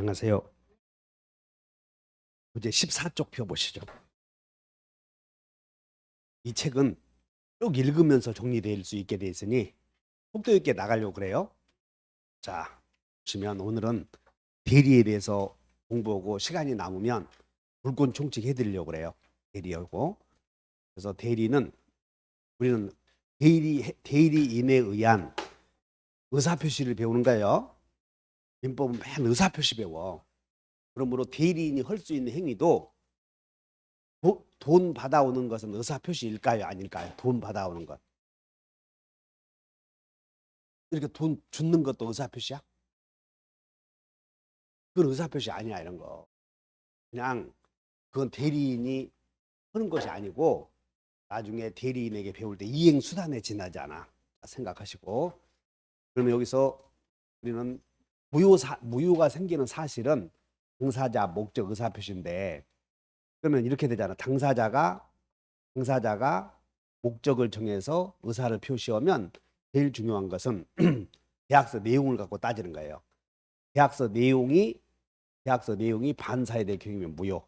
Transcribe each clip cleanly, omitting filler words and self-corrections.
안녕하세요. 이제 14쪽 펴 보시죠. 이 책은 쭉 읽으면서 정리될 수 있게 돼 있으니 속도 있게 나가려고 그래요. 자, 보시면 오늘은 대리에 대해서 공부하고 시간이 남으면 불권 총칙 해드리려고 그래요. 대리하고. 그래서 대리는 우리는 대리인에 의한 의사표시를 배우는 거예요. 민법은 맨 의사표시 배워. 그러므로 대리인이 할 수 있는 행위도 돈 받아오는 것은 의사표시일까요? 아닐까요? 돈 받아오는 것. 이렇게 돈 주는 것도 의사표시야? 그건 의사표시 아니야, 이런 거. 그냥 그건 대리인이 하는 것이 아니고 나중에 대리인에게 배울 때 이행수단에 지나지 않아. 생각하시고. 그러면 여기서 우리는 무효가 생기는 사실은 당사자, 목적, 의사표시인데 그러면 이렇게 되잖아. 당사자가 목적을 정해서 의사를 표시하면 제일 중요한 것은 계약서 내용을 갖고 따지는 거예요. 계약서 내용이 반사에 될 경우면 무효.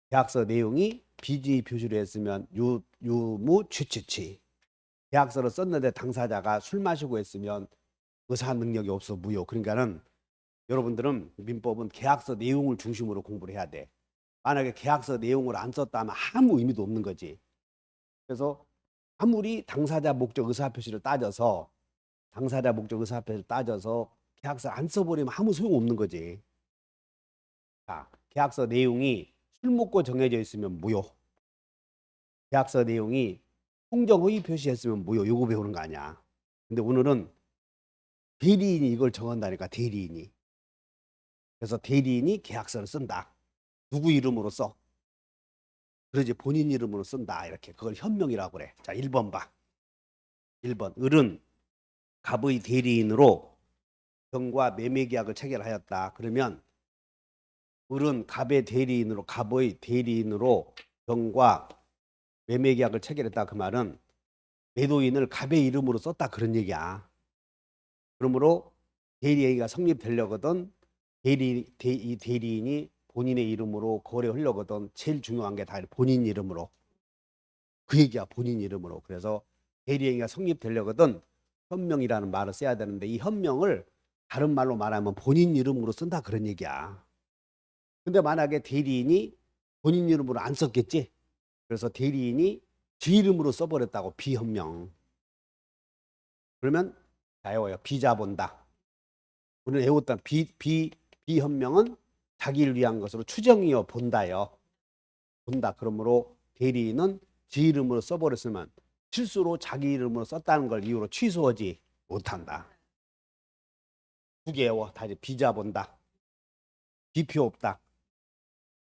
계약서 내용이 비지의 표시로 했으면 유무 취취취. 계약서를 썼는데 당사자가 술 마시고 했으면 의사 능력이 없어 무효. 그러니까는 여러분들은 민법은 계약서 내용을 중심으로 공부를 해야 돼. 만약에 계약서 내용을 안 썼다면 아무 의미도 없는 거지. 그래서 아무리 당사자 목적 의사표시를 따져서 계약서 안 써버리면 아무 소용없는 거지. 자, 계약서 내용이 술 먹고 정해져 있으면 무효. 계약서 내용이 통정허위 표시했으면 무효. 요거 배우는 거 아니야. 근데 오늘은 대리인이 이걸 정한다니까, 대리인이. 그래서 대리인이 계약서를 쓴다. 누구 이름으로 써? 그러지 본인 이름으로 쓴다. 이렇게. 그걸 현명이라고 그래. 자, 1번 봐. 1번. 을은 갑의 대리인으로 병과 매매계약을 체결하였다. 그러면 을은 갑의 대리인으로 병과 매매계약을 체결했다. 그 말은 매도인을 갑의 이름으로 썼다. 그런 얘기야. 그러므로 대리행위가 성립되려거든 이 대리인이 본인의 이름으로 거래하려거든 제일 중요한 게 다 본인 이름으로. 그 얘기야. 본인 이름으로. 그래서 대리행위가 성립되려거든 현명이라는 말을 써야 되는데 이 현명을 다른 말로 말하면 본인 이름으로 쓴다. 그런 얘기야. 근데 만약에 대리인이 본인 이름으로 안 썼겠지. 그래서 대리인이 지 이름으로 써버렸다고. 비현명. 그러면 자요요. 비자 본다. 우리는 외웠던 비현명은 자기를 위한 것으로 추정이요 본다요. 본다. 그러므로 대리인은 지 이름으로 써버렸으면 실수로 자기 이름으로 썼다는 걸 이유로 취소하지 못한다. 두 개 외워. 다시 비자 본다. 비표 없다.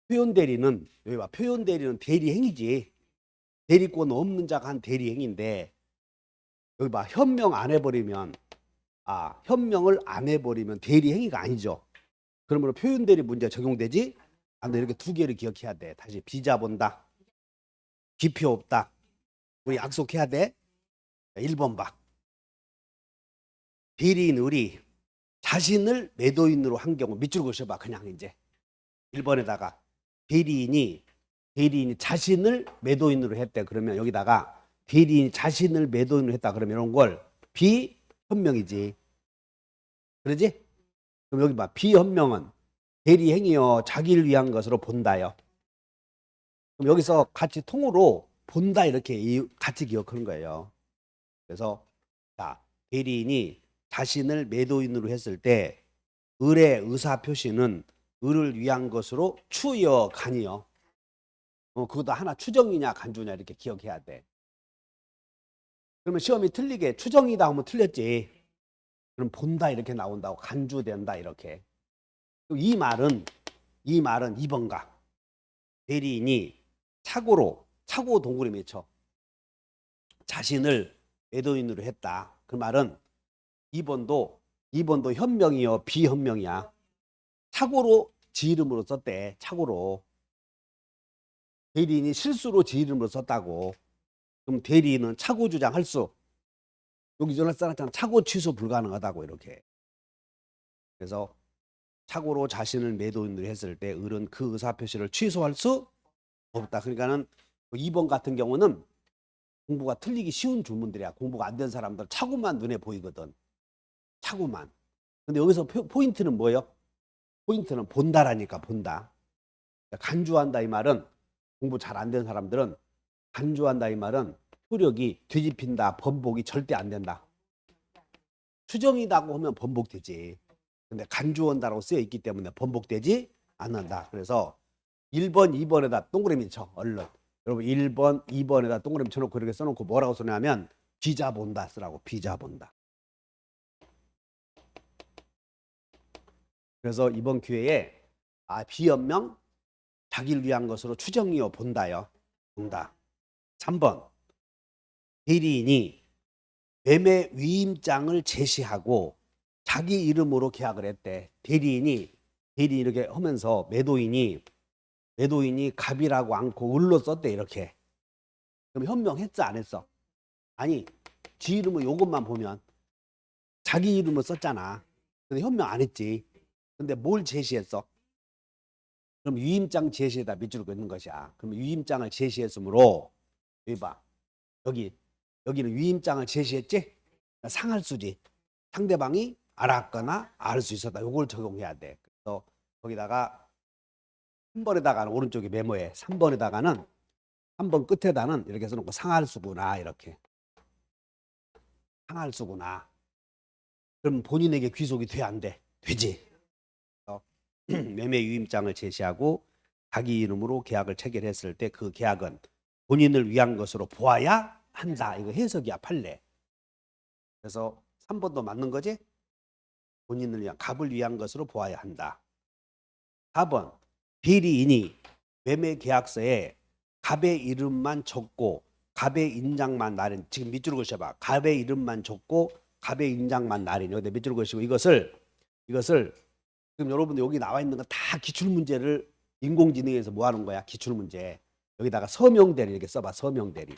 표현 대리는 여기 봐. 표현 대리는 대리행위지. 대리권 없는 자가 한 대리행위인데 여기 봐. 현명을 안 해버리면 대리행위가 아니죠. 그러므로 표현 대리 문제 적용되지 않는다. 이렇게 두 개를 기억해야 돼. 다시 비자 본다. 기표 없다. 우리 약속해야 돼. 1번 봐. 대리인 을이 자신을 매도인으로 한 경우 밑줄 그으셔봐. 그냥 이제 1번에다가 대리인이 자신을 매도인으로 했대. 그러면 여기다가 대리인이 자신을 매도인으로 했다. 그러면 이런 걸 비현명이지. 그러지? 그럼 여기 봐. 비현명은 대리행위요 자기를 위한 것으로 본다요. 그럼 여기서 같이 통으로 본다 이렇게 같이 기억하는 거예요. 그래서 자, 대리인이 자신을 매도인으로 했을 때 을의 의사표시는 을을 위한 것으로 추여 간이요. 그것도 하나 추정이냐 간주냐 이렇게 기억해야 돼. 그러면 시험이 틀리게 추정이다 하면 틀렸지. 그럼 본다 이렇게 나온다고. 간주된다 이렇게. 이 말은 2번가. 대리인이 차고 동그라미 쳐. 자신을 매도인으로 했다. 그 말은 2번도 현명이요 비현명이야. 착오로 지 이름으로 썼대. 착오로. 대리인이 실수로 지 이름으로 썼다고. 그럼 대리인은 착오 주장할 수. 여기 전에 써놨잖아. 착오 취소 불가능하다고 이렇게. 그래서 착오로 자신을 매도인으로 했을 때 을은 그 의사표시를 취소할 수 없다. 그러니까는 2번 같은 경우는 공부가 틀리기 쉬운 줄문들이야. 공부가 안 된 사람들 착오만 눈에 보이거든. 착오만. 근데 여기서 포인트는 뭐예요? 포인트는 본다라니까, 본다. 간주한다 이 말은, 공부 잘 안 된 사람들은 간주한다 이 말은 효력이 뒤집힌다, 번복이 절대 안 된다. 추정이라고 하면 번복되지. 근데 간주한다라고 쓰여 있기 때문에 번복되지 않는다. 그래서 1번, 2번에다 동그라미 쳐. 얼른. 여러분 1번, 2번에다 동그라미 쳐놓고 이렇게 써놓고 뭐라고 쓰냐면 비자 본다 쓰라고. 비자 본다. 그래서 이번 기회에 비연명 자기를 위한 것으로 추정이요 본다요. 본다. 3번 대리인이 매매 위임장을 제시하고 자기 이름으로 계약을 했대. 대리인이 이렇게 하면서 매도인이 갑이라고 않고 을로 썼대. 이렇게. 그럼 현명했어 안 했어? 아니, 지 이름은 요것만 보면 자기 이름을 썼잖아. 근데 현명 안 했지. 근데 뭘 제시했어? 그럼 위임장 제시에다 밑줄 긋는 것이야. 그럼 위임장을 제시했으므로 여기 봐. 여기는 위임장을 제시했지? 상할 수지. 상대방이 알았거나 알 수 있었다. 요걸 적용해야 돼. 그래서 거기다가 3번에다가는 오른쪽에 메모해. 3번에다가는 3번 끝에다는 이렇게 써놓고 상할 수구나. 이렇게. 상할 수구나. 그럼 본인에게 귀속이 돼 안 돼? 되지. 매매 유임장을 제시하고 자기 이름으로 계약을 체결했을 때 그 계약은 본인을 위한 것으로 보아야 한다. 이거 해석이야. 판례. 그래서 3번도 맞는 거지? 본인을 위한, 갑을 위한 것으로 보아야 한다. 4번 비리인이 매매 계약서에 갑의 이름만 적고 갑의 인장만 날인, 지금 밑줄을 그으셔봐. 갑의 이름만 적고 갑의 인장만 날인. 여기다 밑줄을 그으시고 이것을 지금 여러분들 여기 나와 있는 거 다 기출문제를 인공지능에서 뭐 하는 거야? 기출문제. 여기다가 서명대리 이렇게 써봐. 서명대리.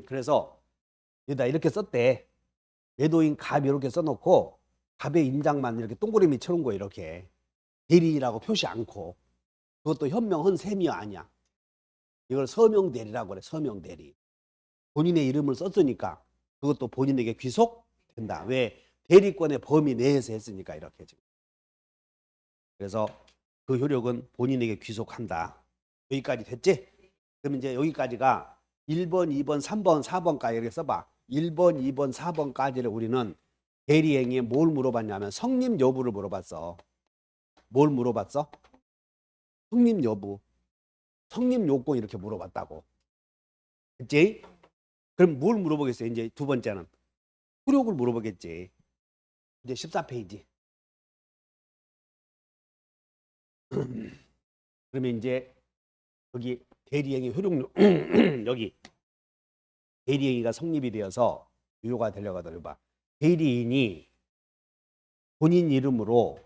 그래서 여기다 이렇게 썼대. 매도인 갑 이렇게 써놓고 갑의 인장만 이렇게 동그라미 쳐놓은 거 이렇게. 대리라고 표시 않고. 그것도 현명한 셈이 아니야. 이걸 서명대리라고 그래. 서명대리. 본인의 이름을 썼으니까 그것도 본인에게 귀속된다. 왜? 대리권의 범위 내에서 했으니까 이렇게 지금. 그래서 그 효력은 본인에게 귀속한다. 여기까지 됐지? 그럼 이제 여기까지가 1번, 2번, 3번, 4번까지 이렇게 써봐. 1번, 2번, 4번까지를 우리는 대리행위에 뭘 물어봤냐면 성립 여부를 물어봤어. 뭘 물어봤어? 성립 여부. 성립 요건 이렇게 물어봤다고. 그치? 그럼 뭘 물어보겠어요? 이제 두 번째는 효력을 물어보겠지. 이제 14페이지. 그러면 이제 여기 대리행위 효력 여기 대리행위가 성립이 되어서 유효가 되려고 하더라. 대리인이 본인 이름으로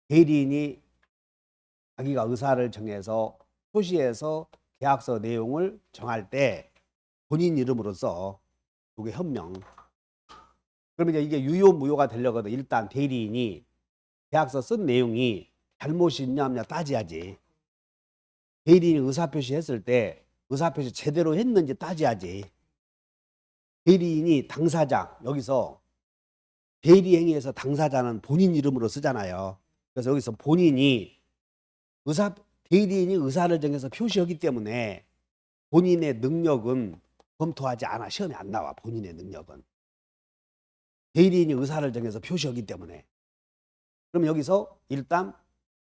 대리인이 자기가 의사를 정해서 표시해서 계약서 내용을 정할 때 본인 이름으로 써. 이게 현명. 그러면 이제 이게 유효 무효가 되려거든. 일단 대리인이 계약서 쓴 내용이 잘못이 있냐 없냐 따져야지. 대리인이 의사표시 했을 때 의사표시 제대로 했는지 따져야지. 대리인이 당사자, 여기서 대리행위에서 당사자는 본인 이름으로 쓰잖아요. 그래서 여기서 본인이 대리인이 의사를 정해서 표시하기 때문에 본인의 능력은 검토하지 않아. 시험에 안 나와. 본인의 능력은. 대리인이 의사를 정해서 표시하기 때문에. 그럼 여기서 일단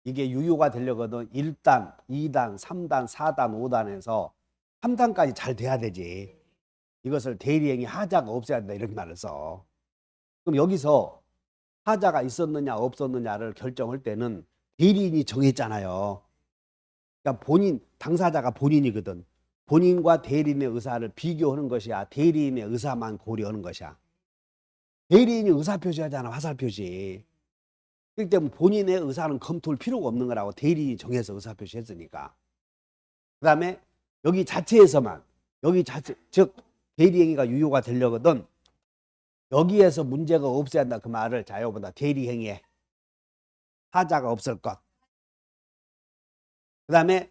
이게 유효가 되려거든 1단, 2단, 3단, 4단, 5단에서 3단까지 잘 돼야 되지. 이것을 대리행위 하자가 없어야 된다 이렇게 말을 써. 그럼 여기서 하자가 있었느냐 없었느냐를 결정할 때는 대리인이 정했잖아요. 그러니까 당사자가 본인이거든. 본인과 대리인의 의사를 비교하는 것이야. 대리인의 의사만 고려하는 것이야. 대리인이 의사표시하잖아. 화살표시. 그렇기 때문에 본인의 의사는 검토할 필요가 없는 거라고. 대리인이 정해서 의사표시 했으니까. 그 다음에 여기 자체에서만 즉 대리행위가 유효가 되려거든 여기에서 문제가 없어야 한다 그 말을 자 여기보다 대리행위에 하자가 없을 것. 그 다음에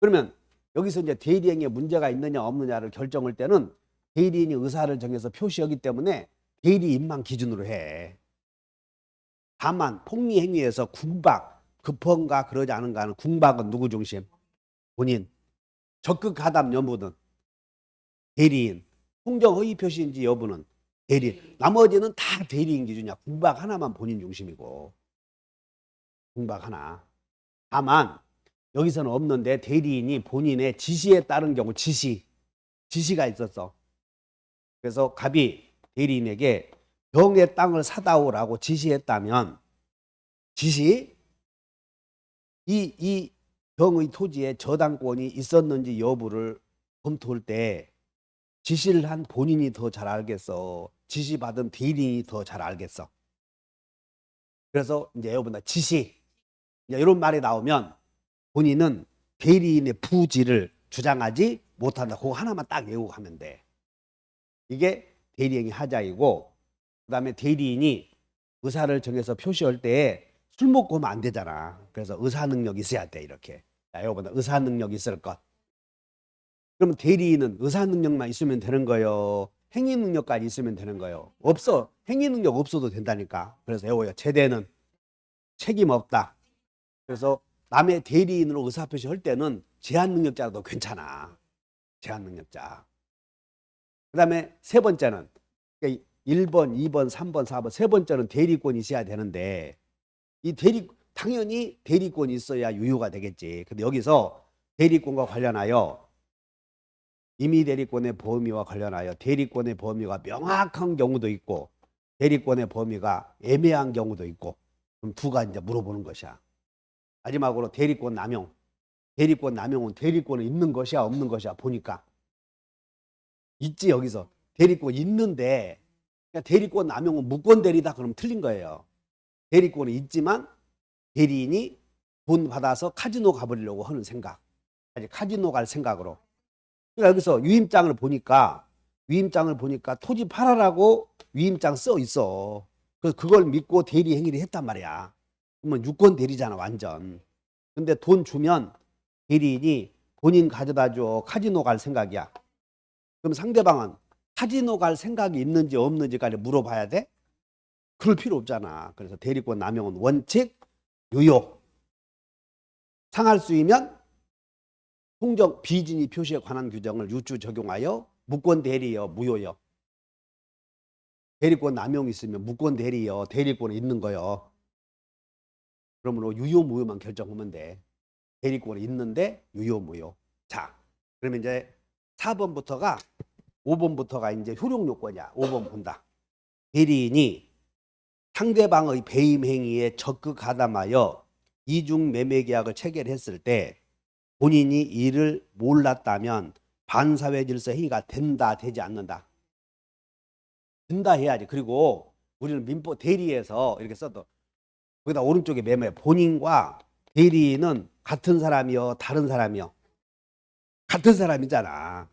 그러면 여기서 이제 대리행위에 문제가 있느냐 없느냐를 결정할 때는 대리인이 의사를 정해서 표시하기 때문에 대리인만 기준으로 해. 다만 폭리행위에서 궁박, 급한가 그러지 않은가는 궁박은 누구 중심? 본인. 적극 가담 여부는 대리인. 통정 허위 표시인지 여부는 대리인. 나머지는 다 대리인 기준이야. 궁박 하나만 본인 중심이고. 궁박 하나. 다만 여기서는 없는데 대리인이 본인의 지시에 따른 경우 지시가 있었어. 그래서 갑이 대리인에게 병의 땅을 사다 오라고 지시했다면 이 병의 토지에 저당권이 있었는지 여부를 검토할 때 지시를 한 본인이 더 잘 알겠어. 지시받은 대리인이 더 잘 알겠어. 그래서 이제 여러분들 지시 이런 말이 나오면 본인은 대리인의 부지를 주장하지 못한다. 그거 하나만 딱 외우고 하면 돼. 이게 대리행위 하자이고 그 다음에 대리인이 의사를 정해서 표시할 때 술 먹고 하면 안 되잖아. 그래서 의사능력 있어야 돼. 이렇게. 자, 이거보다 의사능력 있을 것. 그럼 대리인은 의사능력만 있으면 되는 거예요? 행위능력까지 있으면 되는 거예요? 없어. 행위능력 없어도 된다니까. 그래서 이거요. 제대는 책임 없다. 그래서 남의 대리인으로 의사표시 할 때는 제한능력자도 괜찮아. 제한능력자. 그 다음에 세 번째는 1번, 2번, 3번, 4번 세 번째는 대리권이 있어야 되는데 이 당연히 대리권이 있어야 유효가 되겠지. 근데 여기서 대리권과 관련하여 임의 대리권의 범위와 관련하여 대리권의 범위가 명확한 경우도 있고 대리권의 범위가 애매한 경우도 있고 그럼 두 가지 이제 물어보는 것이야. 마지막으로 대리권 남용. 대리권 남용은 대리권은 있는 것이야 없는 것이야 보니까 있지. 여기서 대리권 있는데 대리권 남용은 무권 대리다 그러면 틀린 거예요. 대리권이 있지만 대리인이 돈 받아서 카지노 가버리려고 하는 생각. 카지노 갈 생각으로. 그러니까 여기서 위임장을 보니까 토지 팔아라고 위임장 써 있어. 그래서 그걸 믿고 대리 행위를 했단 말이야. 그러면 유권 대리잖아 완전. 근데 돈 주면 대리인이 본인 가져다 줘. 카지노 갈 생각이야. 그럼 상대방은 카지노 갈 생각이 있는지 없는지까지 물어봐야 돼? 그럴 필요 없잖아. 그래서 대리권 남용은 원칙, 유효. 상할 수이면 통정 비진위 표시에 관한 규정을 유추 적용하여 무권 대리여 무효여. 대리권 남용이 있으면 무권 대리여 대리권이 있는 거요. 그러므로 유효 무효만 결정하면 돼. 대리권이 있는데 유효 무효. 자, 그러면 이제 5번부터가 이제 효력 요건이야. 5번 본다. 대리인이 상대방의 배임 행위에 적극 가담하여 이중 매매 계약을 체결했을 때 본인이 이를 몰랐다면 반사회 질서 행위가 된다 되지 않는다. 된다 해야지. 그리고 우리는 민법 대리에서 이렇게 써도 거기다 오른쪽에 매매 본인과 대리인은 같은 사람이요 다른 사람이요? 같은 사람이잖아.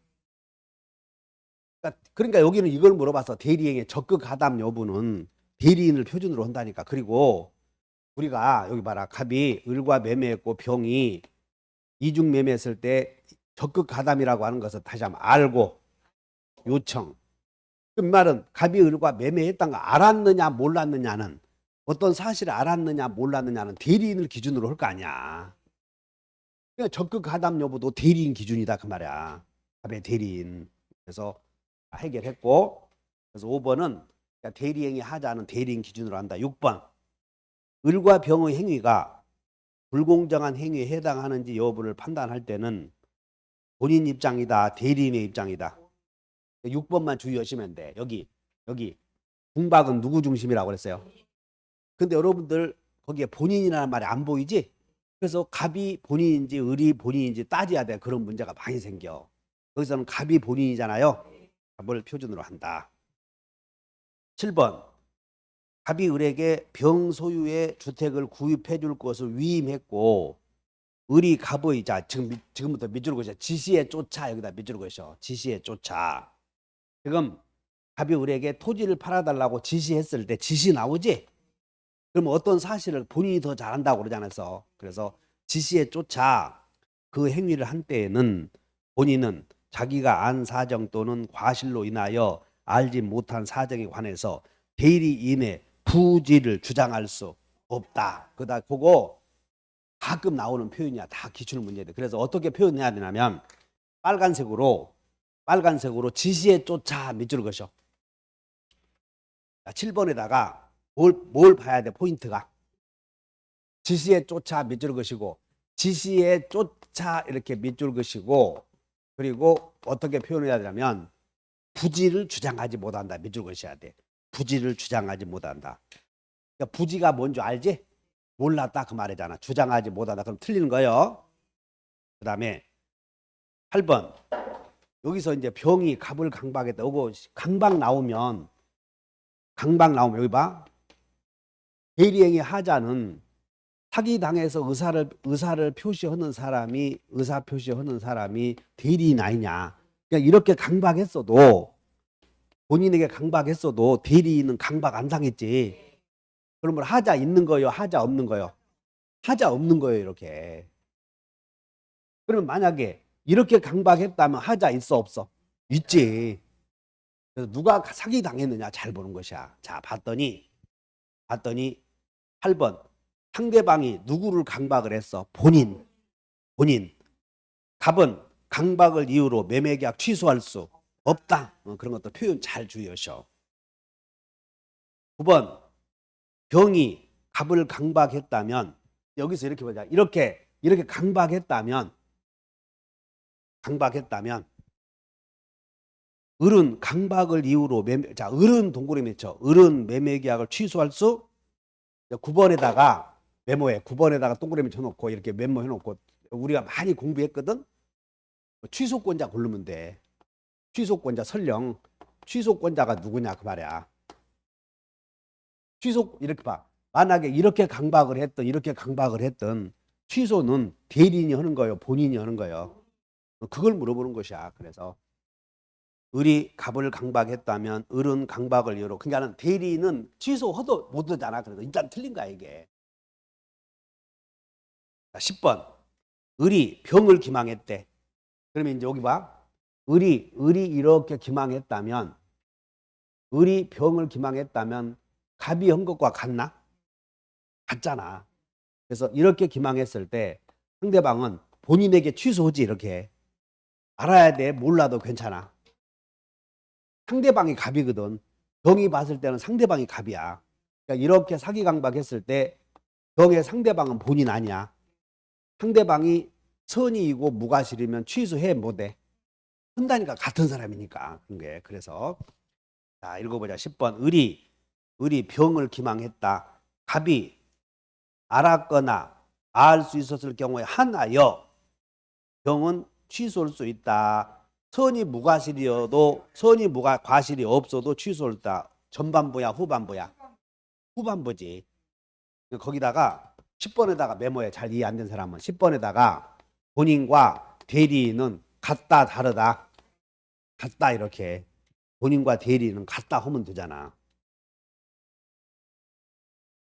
그러니까 여기는 이걸 물어봐서 대리행위의 적극 가담 여부는 대리인을 표준으로 한다니까. 그리고 우리가 여기 봐라. 갑이 을과 매매했고 병이 이중 매매했을 때 적극 가담이라고 하는 것을 다시 한번 알고 요청. 그 말은 갑이 을과 매매했다는 거 알았느냐 몰랐느냐는 어떤 사실을 알았느냐 몰랐느냐는 대리인을 기준으로 할 거 아니야. 그러니까 적극 가담 여부도 대리인 기준이다 그 말이야. 갑의 대리인. 그래서 해결했고 그래서 5번은 대리행위 하자는 대리인 기준으로 한다. 6번 을과 병의 행위가 불공정한 행위에 해당하는지 여부를 판단할 때는 본인 입장이다 대리인의 입장이다. 6번만 주의하시면 돼. 여기 궁박은 누구 중심이라고 그랬어요? 근데 여러분들 거기에 본인이라는 말이 안 보이지? 그래서 갑이 본인인지 을이 본인인지 따져야 돼. 그런 문제가 많이 생겨. 여기서는 갑이 본인이잖아요. 갑을 표준으로 한다. 7번 갑이 을에게 병 소유의 주택을 구입해 줄 것을 위임했고 을이 갑의 자 지금부터 밑줄 그으셔. 지시에 쫓아 여기다 밑줄 그으셔. 지시에 쫓아. 지금 갑이 을에게 토지를 팔아달라고 지시했을 때 지시 나오지? 그러면 어떤 사실을 본인이 더 잘한다고 그러잖아요. 그래서 지시에 쫓아 그 행위를 한 때에는 본인은 자기가 안 사정 또는 과실로 인하여 알지 못한 사정에 관해서 대리인의 부지를 주장할 수 없다. 그거 가끔 나오는 표현이야. 다 기출 문제들. 그래서 어떻게 표현해야 되냐면 빨간색으로 지시에 쫓아 밑줄 그으셔. 7번에다가 뭘 봐야 돼? 포인트가 지시에 쫓아 밑줄 그으시고 지시에 쫓아 이렇게 밑줄 그으시고 그리고 어떻게 표현해야 되냐면 부지를 주장하지 못한다. 밑줄 그으셔야 돼. 부지를 주장하지 못한다. 그러니까 부지가 뭔지 알지? 몰랐다 그 말이잖아. 주장하지 못한다. 그럼 틀리는 거예요. 그 다음에 8번 여기서 이제 병이 갑을 강박했다. 이거 강박 나오면 여기 봐. 대리행위 하자는 사기당해서 의사 표시하는 사람이 대리인 아니냐. 그러니까 이렇게 강박했어도 본인에게 강박했어도 대리인은 강박 안 당했지. 그러면 하자 있는 거요, 하자 없는 거요? 하자 없는 거예요, 이렇게. 그러면 만약에 이렇게 강박했다면 하자 있어 없어? 있지. 그래서 누가 사기 당했느냐 잘 보는 것이야. 자, 봤더니 8번 상대방이 누구를 강박을 했어? 본인. 갑은 강박을 이유로 매매계약 취소할 수 없다. 그런 것도 표현 잘 주의하셔. 9번 병이 갑을 강박했다면 여기서 이렇게 보자. 이렇게 강박했다면 을은 강박을 이유로 을은 동그라미 맺혀. 을은 매매계약을 취소할 수 9번에다가 메모해. 9번에다가 동그라미 쳐놓고 이렇게 메모해놓고 우리가 많이 공부했거든. 취소권자 고르면 돼. 취소권자 설령 취소권자가 누구냐 그 말이야. 이렇게 봐. 만약에 이렇게 강박을 했던 취소는 대리인이 하는 거예요, 본인이 하는 거예요. 그걸 물어보는 것이야. 그래서 을이 갑을 강박했다면 을은 강박을 이유로, 그러니까 대리인은 취소해도 못 하잖아. 그래서 일단 틀린 거야 이게. 10번 을이 병을 기망했대. 그러면 이제 여기 봐. 을이 이렇게 기망했다면, 을이 병을 기망했다면 갑이 한 것과 같나? 같잖아. 그래서 이렇게 기망했을 때 상대방은 본인에게 취소하지. 이렇게 알아야 돼. 몰라도 괜찮아. 상대방이 갑이거든. 병이 봤을 때는 상대방이 갑이야. 그러니까 이렇게 사기 강박했을 때 병의 상대방은 본인 아니야. 상대방이 선의이고 무과실이면 취소해 못해. 한다니까 같은 사람이니까. 그래서 자 읽어보자. 10번 을이 병을 기망했다. 갑이 알았거나 알 수 있었을 경우에 하나여 병은 취소할 수 있다. 선의 무과실이어도 과실이 없어도 취소할 수 있다. 전반부야 후반부야? 후반부지. 거기다가 10번에다가 메모해. 잘 이해 안 된 사람은 10번에다가 본인과 대리인은 같다 다르다. 같다 이렇게. 본인과 대리인은 같다 하면 되잖아.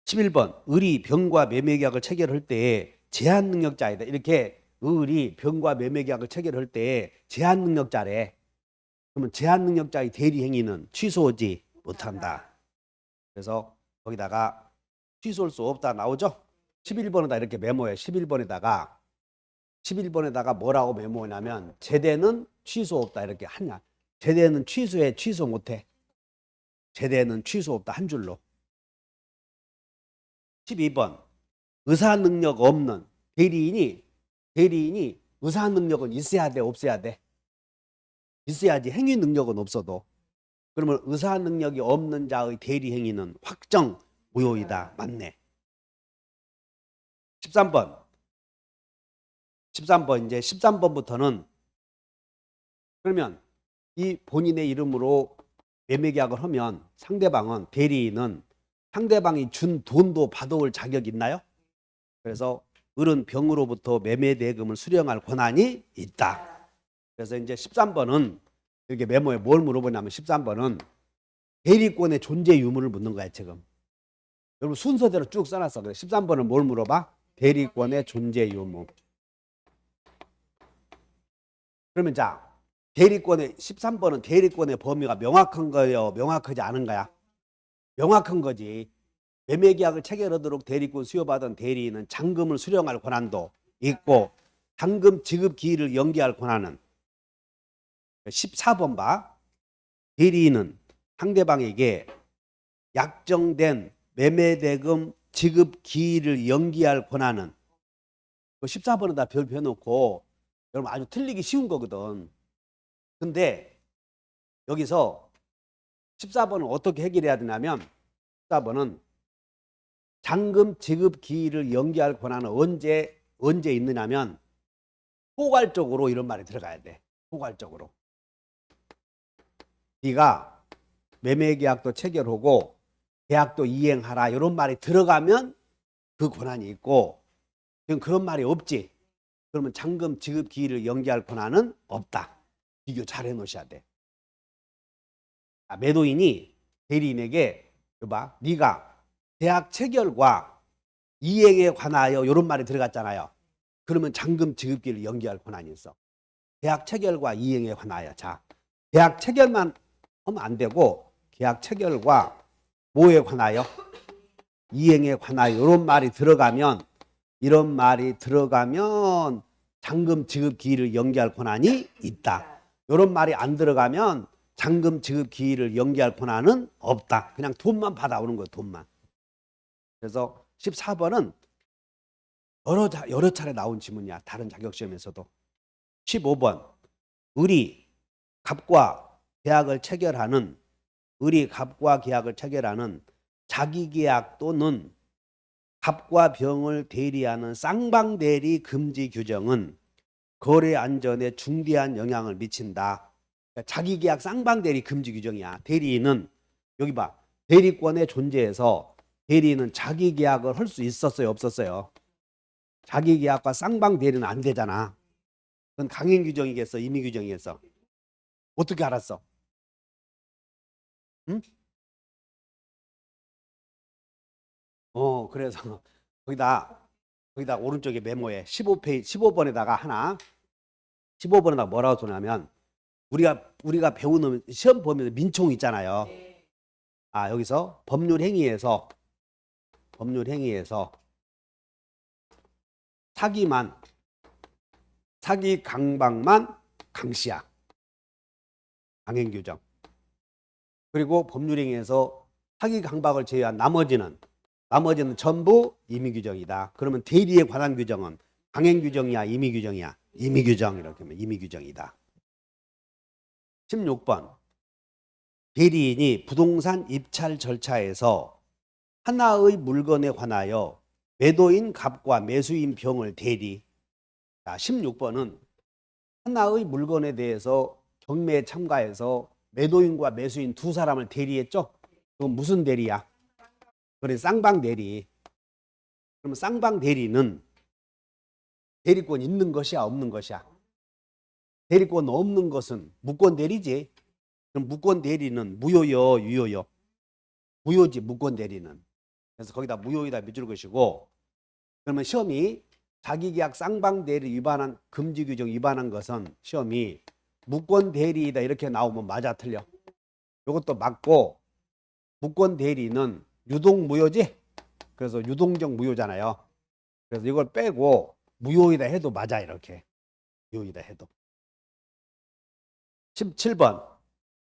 11번 을이 병과 매매계약을 체결할 때에 제한능력자이다. 이렇게 을이 병과 매매계약을 체결할 때에 제한능력자래. 그러면 제한능력자의 대리행위는 취소하지 못한다. 그래서 거기다가 취소할 수 없다 나오죠. 11번에다 이렇게 메모해. 11번에다가 뭐라고 메모하냐면 제대는 취소 없다 이렇게 하냐. 제대는 취소해, 취소 못해. 제대는 취소 없다 한 줄로. 12번 의사능력 없는 대리인이 의사능력은 있어야 돼 없어야 돼? 있어야지. 행위능력은 없어도. 그러면 의사능력이 없는 자의 대리행위는 확정 무효이다. 맞네. 13번 이제 13번부터는 그러면 이 본인의 이름으로 매매계약을 하면 상대방은 대리인은 상대방이 준 돈도 받아올 자격이 있나요? 그래서 을은 병으로부터 매매대금을 수령할 권한이 있다. 그래서 이제 13번은 이렇게 메모에 뭘 물어보냐면 13번은 대리권의 존재 유무를 묻는 거야 지금. 여러분 순서대로 쭉 써놨어. 그래 13번은 뭘 물어봐? 대리권의 존재 유무. 그러면 자 대리권의 13번은 대리권의 범위가 명확한 거예요? 명확하지 않은 거야? 명확한 거지. 매매계약을 체결하도록 대리권 수여받은 대리인은 잔금을 수령할 권한도 있고 잔금 지급 기일을 연기할 권한은 14번 봐. 대리인은 상대방에게 약정된 매매대금 지급 기일을 연기할 권한은 14번은 다 별 펴놓고 여러분 아주 틀리기 쉬운 거거든. 근데 여기서 14번은 어떻게 해결해야 되냐면 14번은 잔금 지급 기일을 연기할 권한은 언제 있느냐면 포괄적으로 이런 말이 들어가야 돼. 포괄적으로. 네가 매매계약도 체결하고 계약도 이행하라 이런 말이 들어가면 그 권한이 있고 지금 그런 말이 없지. 그러면 잔금 지급 기일을 연기할 권한은 없다. 비교 잘 해놓으셔야 돼. 매도인이 대리인에게 봐, 네가 계약 체결과 이행에 관하여 이런 말이 들어갔잖아요. 그러면 잔금 지급기를 연기할 권한이 있어. 계약 체결과 이행에 관하여. 자, 계약 체결만 하면 안 되고 계약 체결과 뭐에 관하여? 이행에 관하여 이런 말이 들어가면 잔금 지급 기일을 연기할 권한이 있다. 이런 말이 안 들어가면 잔금 지급 기일을 연기할 권한은 없다. 그냥 돈만 받아오는 거예요. 돈만. 그래서 14번은 여러 차례 나온 지문이야. 다른 자격시험에서도. 15번 을이 갑과 계약을 체결하는 자기계약 또는 갑과 병을 대리하는 쌍방대리 금지 규정은 거래 안전에 중대한 영향을 미친다. 그러니까 자기계약 쌍방대리 금지 규정이야. 대리인은 여기 봐. 대리권의 존재에서 대리인은 자기계약을 할 수 있었어요? 없었어요? 자기계약과 쌍방대리는 안 되잖아. 그건 강행 규정이겠어? 임의 규정이겠어? 어떻게 알았어? 응? 그래서 거기다 오른쪽에 메모에 15번에다가 하나 15번에다가 뭐라고 쓰냐면 우리가 배우는 시험 보면 민총 있잖아요. 여기서 법률 행위에서 사기 강박만 강시야. 강행 규정. 그리고 법률 행위에서 사기 강박을 제외한 나머지는 전부 임의 규정이다. 그러면 대리에 관한 규정은 강행 규정이야, 임의 규정이야? 임의 규정. 이렇게 하면 임의 규정이다. 16번 대리인이 부동산 입찰 절차에서 하나의 물건에 관하여 매도인 갑과 매수인 병을 대리. 자, 16번은 하나의 물건에 대해서 경매에 참가해서 매도인과 매수인 두 사람을 대리했죠? 그건 무슨 대리야? 그래, 쌍방 대리. 그러면 쌍방 대리는 대리권 있는 것이야, 없는 것이야? 대리권 없는 것은 무권 대리지. 그럼 무권 대리는 무효요, 유효요? 무효지, 무권 대리는. 그래서 거기다 무효이다 밑줄 것이고, 그러면 시험이 자기계약 쌍방 대리 위반한 금지 규정 위반한 것은 시험이 무권 대리이다 이렇게 나오면 맞아 틀려? 이것도 맞고, 무권 대리는 유동 무효지? 그래서 유동적 무효잖아요. 그래서 이걸 빼고 무효이다 해도 맞아 이렇게. 무효이다 해도. 17번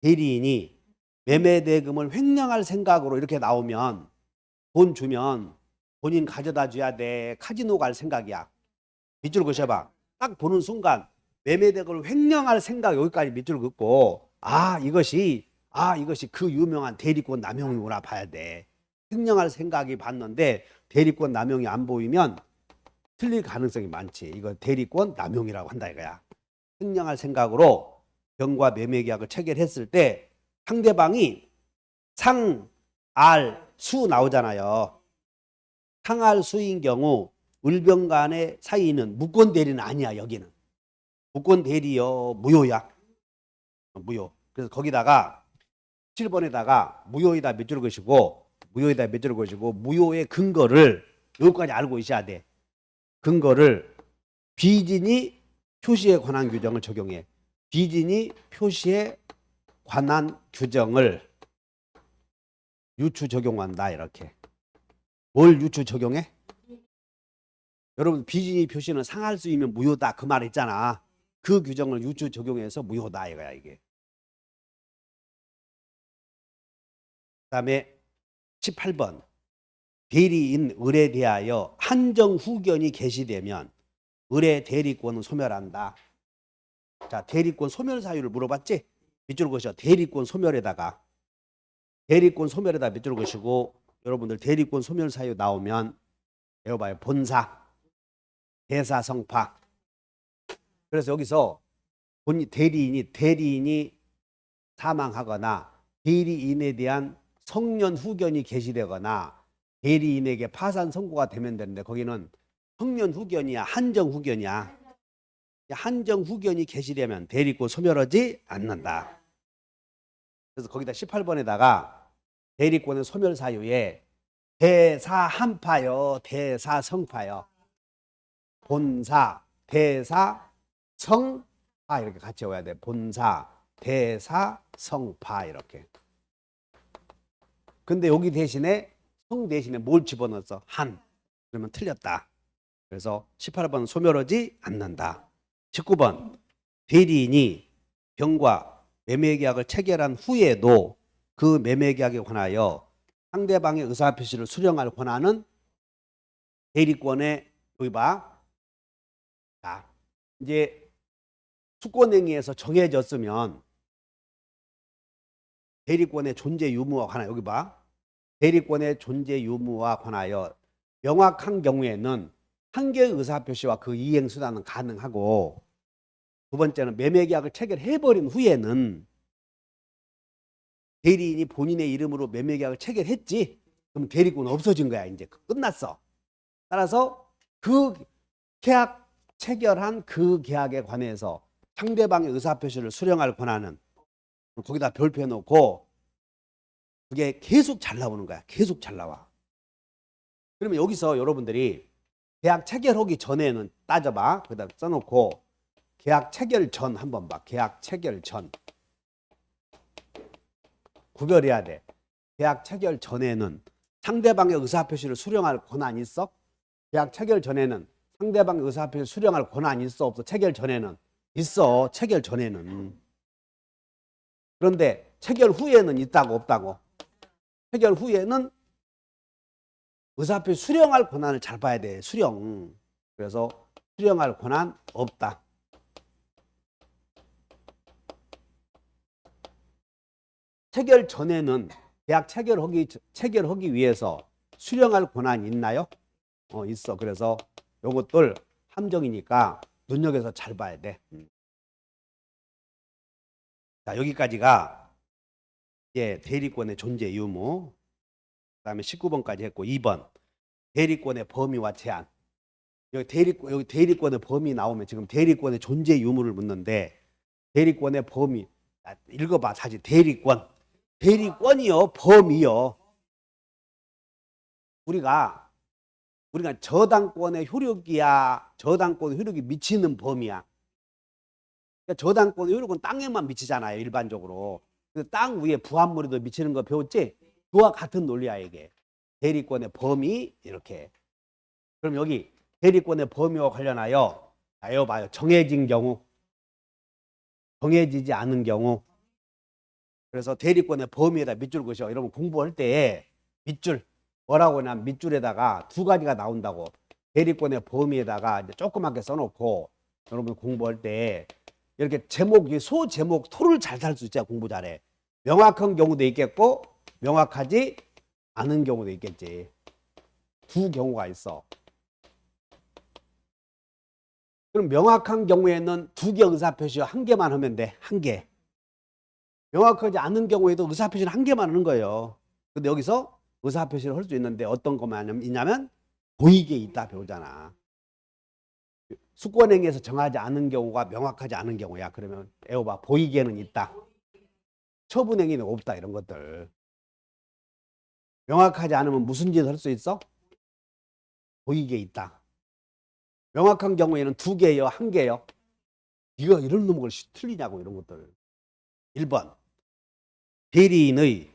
대리인이 매매대금을 횡령할 생각으로 이렇게 나오면 돈 주면 본인 가져다 줘야 돼. 카지노 갈 생각이야. 밑줄 그셔봐. 딱 보는 순간 매매대금을 횡령할 생각 여기까지 밑줄 긋고 이것이 그 유명한 대리권 남용이구나 봐야 돼. 횡령할 생각이 봤는데 대리권 남용이 안 보이면 틀릴 가능성이 많지. 이거 대리권 남용이라고 한다 이거야. 횡령할 생각으로 병과 매매계약을 체결했을 때 상대방이 상, 알, 수 나오잖아요. 상알 수인 경우 을병 간의 사이는 무권 대리는 아니야. 여기는 무권 대리요 무효야. 무효. 그래서 거기다가 7번에다가 무효에다 몇 줄 것이고 무효에다 몇 줄 것이고 무효의 근거를 여기까지 알고 있어야 돼. 근거를 비진이 표시에 관한 규정을 적용해. 비진이 표시에 관한 규정을 유추 적용한다. 이렇게. 뭘 유추 적용해? 여러분 비진이 표시는 상할 수 있으면 무효다 그 말 있잖아. 그 규정을 유추 적용해서 무효다 이거야 이게. 그다음에 18번 대리인 을에 대하여 한정 후견이 개시되면 을의 대리권은 소멸한다. 자, 대리권 소멸 사유를 물어봤지? 밑줄 것이요. 대리권 소멸에다가 대리권 소멸에다 밑줄 것이고 여러분들 대리권 소멸 사유 나오면 배워봐요. 본사, 대사, 성파. 그래서 여기서 대리인이 사망하거나 대리인에 대한 성년 후견이 개시되거나 대리인에게 파산 선고가 되면 되는데 거기는 성년 후견이야, 한정 후견이야. 한정 후견이 개시되면 대리권 소멸하지 않는다. 그래서 거기다 18번에다가 대리권의 소멸 사유에 대사 한파요, 대사 성파요. 본사, 대사, 성파 이렇게 같이 외워야 돼. 본사, 대사, 성파 이렇게. 근데 여기 대신에 성 대신에 뭘 집어넣었어? 한. 그러면 틀렸다. 그래서 18번 소멸하지 않는다. 19번 대리인이 병과 매매계약을 체결한 후에도 그 매매계약에 관하여 상대방의 의사표시를 수령할 권한은 대리권의 여기 봐. 자, 이제 수권행위에서 정해졌으면 대리권의 존재 유무와 관하여 여기 봐. 대리권의 존재 유무와 관하여 명확한 경우에는 한 개의 의사표시와 그 이행 수단은 가능하고 두 번째는 매매계약을 체결해버린 후에는 대리인이 본인의 이름으로 매매계약을 체결했지. 그럼 대리권은 없어진 거야. 이제 끝났어. 따라서 그 계약 체결한 그 계약에 관해서 상대방의 의사표시를 수령할 권한은 거기다 별표 해놓고 그게 계속 잘 나오는 거야. 계속 잘 나와. 그러면 여기서 여러분들이 계약 체결하기 전에는 따져봐. 거기다 써놓고 계약 체결 전 한번 봐. 계약 체결 전. 구별해야 돼. 계약 체결 전에는 상대방의 의사표시를 수령할 권한이 있어? 계약 체결 전에는 상대방의 의사표시를 수령할 권한이 있어? 없어? 체결 전에는? 있어. 체결 전에는. 그런데 체결 후에는 있다고 없다고? 체결 후에는 의사표시 수령할 권한을 잘 봐야 돼. 수령. 그래서 수령할 권한 없다. 체결 전에는 계약 체결하기 위해서 수령할 권한이 있나요? 있어. 그래서 요것들 함정이니까 눈여겨서 잘 봐야 돼. 자, 여기까지가 이제 대리권의 존재 유무. 그다음에 19번까지 했고 2번 대리권의 범위와 제한. 여기 대리권의 범위 나오면 지금 대리권의 존재 유무를 묻는데 대리권의 범위 읽어봐. 사실 대리권이요, 범위요. 우리가 저당권의 효력이야. 저당권의 효력이 미치는 범위야. 그러니까 저당권의 효력은 땅에만 미치잖아요. 일반적으로. 땅 위에 부합물에도 미치는 거 배웠지? 그와 같은 논리야 이게. 대리권의 범위 이렇게. 그럼 여기 대리권의 범위와 관련하여 봐요. 정해진 경우, 정해지지 않은 경우. 그래서 대리권의 범위에다 밑줄 그으셔. 여러분 공부할 때 밑줄 뭐라고 하냐면 밑줄에다가 두 가지가 나온다고. 대리권의 범위에다가 이제 조그맣게 써놓고 여러분 공부할 때 이렇게 제목, 소제목, 토를 잘 살 수 있어야 공부 잘해. 명확한 경우도 있겠고 명확하지 않은 경우도 있겠지. 두 경우가 있어. 그럼 명확한 경우에는 두 개 의사표시 한 개만 하면 돼. 한 개. 명확하지 않은 경우에도 의사표시는 한 개만 하는 거예요. 근데 여기서 의사표시를 할 수 있는데 어떤 것만 있냐면 보이게 있다 배우잖아. 수권행위에서 정하지 않은 경우가 명확하지 않은 경우야. 그러면 애워봐. 보이게는 있다. 처분행위는 없다. 이런 것들. 명확하지 않으면 무슨 짓을 할 수 있어? 보이게 있다. 명확한 경우에는 2개요, 1개요. 네가 이런 놈을 틀리냐고 이런 것들. 1번. 대리인에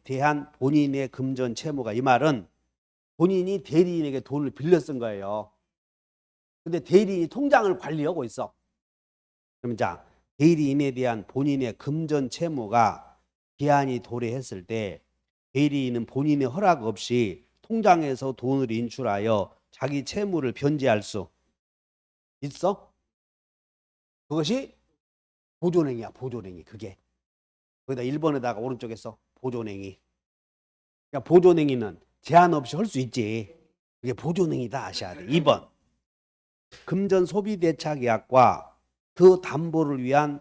대한 본인의 금전 채무가, 이 말은 본인이 대리인에게 돈을 빌려 쓴 거예요. 근데 대리인이 통장을 관리하고 있어. 그럼 자, 대리인에 대한 본인의 금전 채무가 기한이 도래했을 때 대리인은 본인의 허락 없이 통장에서 돈을 인출하여 자기 채무를 변제할 수 있어? 그것이 보존행위야. 보존행위. 그게 거기다 1번에다가 오른쪽에서 보존행위. 그러니까 보존행위는 제한 없이 할 수 있지. 그게 보존행위다 아셔야 돼. 2번. 금전 소비 대차 계약과 그 담보를 위한